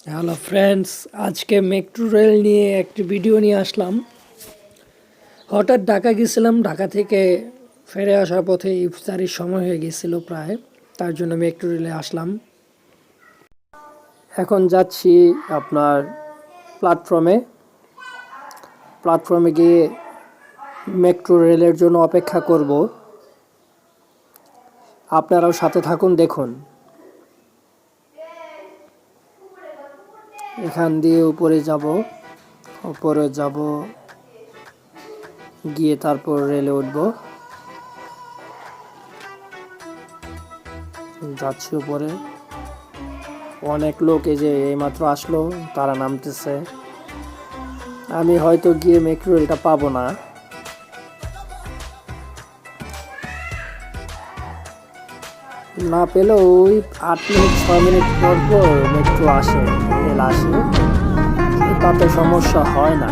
Hello friends, আজকে metro rail নিয়ে একটি ভিডিও নিয়ে আসলাম। হঠাৎ ঢাকা গেছিলাম, ঢাকা থেকে ফিরে আসার পথে ইফতারির সময় হয়ে গেছিল প্রায়, তার জন্য মেট্রো রেলে আসলাম। এখন যাচ্ছি আপনার প্ল্যাটফর্মে প্ল্যাটফর্মে গিয়ে মেট্রো রেলের জন্য অপেক্ষা করব। আপনারাও সাথে থাকুন, দেখুন। এখান দিয়ে উপরে যাব, গিয়ে তারপর রেলে উঠব। যাচ্ছি উপরে, অনেক লোক এই যে এইমাত্র আসলো, তারা নামতেছে। আমি হয়তো গিয়ে মেট্রো রেলটা পাবো না। না পেলেও ওই 8 মিনিট 6 মিনিট পর মেট্রো আসে, রেল আসে, তাতে সমস্যা হয় না।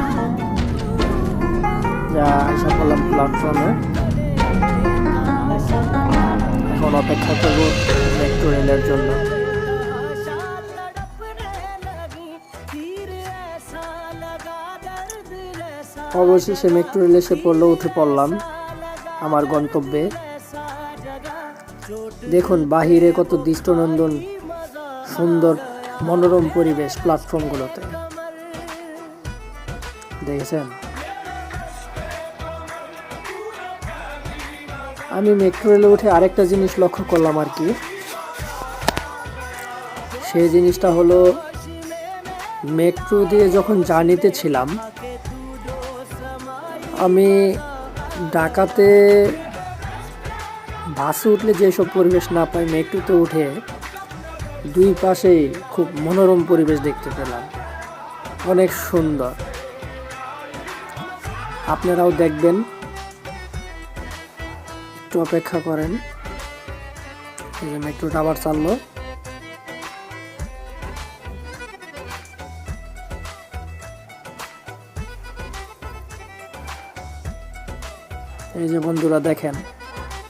যা এসে পড়লাম প্ল্যাটফর্মে, এখন অপেক্ষা করব মেট্রো রেলের জন্য। অবশেষে মেট্রো রেল এসে পড়লো, উঠে পড়লাম আমার গন্তব্যে। দেখুন বাহিরে কত দৃষ্টনন্দন সুন্দর মনোরম পরিবেশ প্ল্যাটফর্মগুলোতে, দেখেছেন? আমি মেট্রো রেলে উঠে আরেকটা জিনিস লক্ষ্য করলাম আর কি। সেই জিনিসটা হলো, মেট্রো দিয়ে যখন জার্নিতে ছিলাম, আমি ঢাকাতে বাসে উঠলে যেসব পরিবেশ না পাই, মেট্রোতে উঠে দুই পাশেই খুব মনোরম পরিবেশ দেখতে পেলাম, অনেক সুন্দর। আপনারাও দেখবেন, একটু অপেক্ষা করেন। এই যে মেট্রোটা আবার চাললো। এই যে বন্ধুরা দেখেন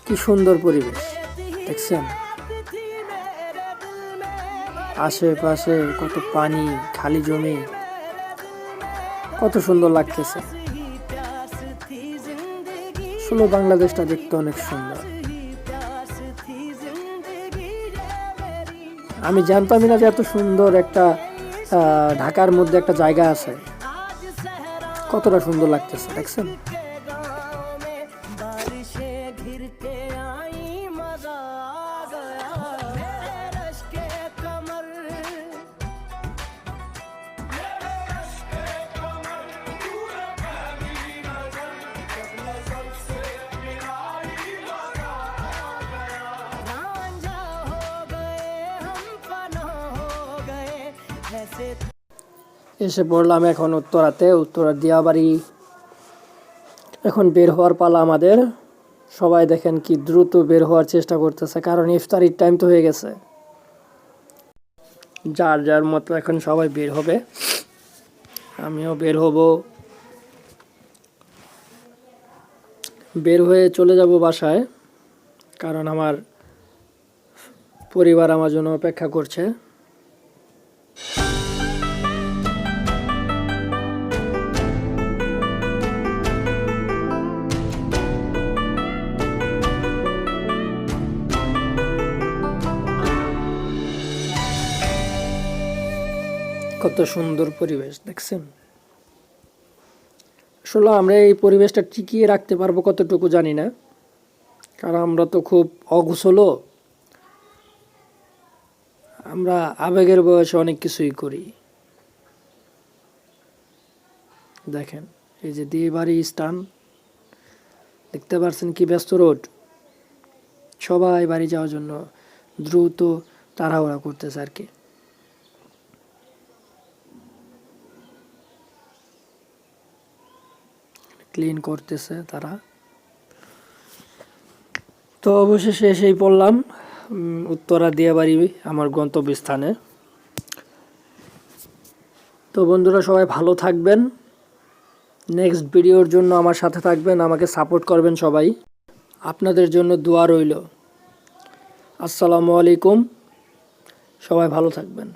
কি সুন্দর পরিবেশ, দেখছেন? আশেপাশে কত পানি, খালি জমি, কত সুন্দর লাগতেছে। আসলে বাংলাদেশটা দেখতে অনেক সুন্দর। আমি জানতামই না যে এত সুন্দর একটা ঢাকার মধ্যে একটা জায়গা আছে। কতটা সুন্দর লাগতেছে, দেখছেন? এসে পড়লাম এখন উত্তরা দিয়াবাড়ি। এখন বের হওয়ার পালা আমাদের। সবাই দেখেন কি দ্রুত বের হওয়ার চেষ্টা করতেছে, কারণ ইফতারির টাইম তো হয়ে গেছে। যার যার মতো এখন সবাই বের হবে, আমিও বের হব। বের হয়ে চলে যাব বাসায়, কারণ আমার পরিবার আমার জন্য অপেক্ষা করছে। কত সুন্দর পরিবেশ, দেখছেন? আসলে আমরা এই পরিবেশটা টিকিয়ে রাখতে পারবো কতটুকু জানি না, কারণ আমরা তো খুব অগোছলো। আমরা আবেগের বয়সে অনেক কিছুই করি। দেখেন এই যে দিয়াবাড়ি স্থান, দেখতে পাচ্ছেন কি ব্যস্ত রোড। সবাই বাড়ি যাওয়ার জন্য দ্রুত তাড়াহুড়া করতেছে আর কি। ক্লিন করতেছে তারা। তো অবশেষে এসেই পড়লাম উত্তরা দিয়াবাড়ি, আমার গন্তব্যস্থানে। তো বন্ধুরা সবাই ভালো থাকবেন, নেক্সট ভিডিওর জন্য আমার সাথে থাকবেন, আমাকে সাপোর্ট করবেন সবাই। আপনাদের জন্য দোয়া রইল। আসসালামু আলাইকুম, সবাই ভালো থাকবেন।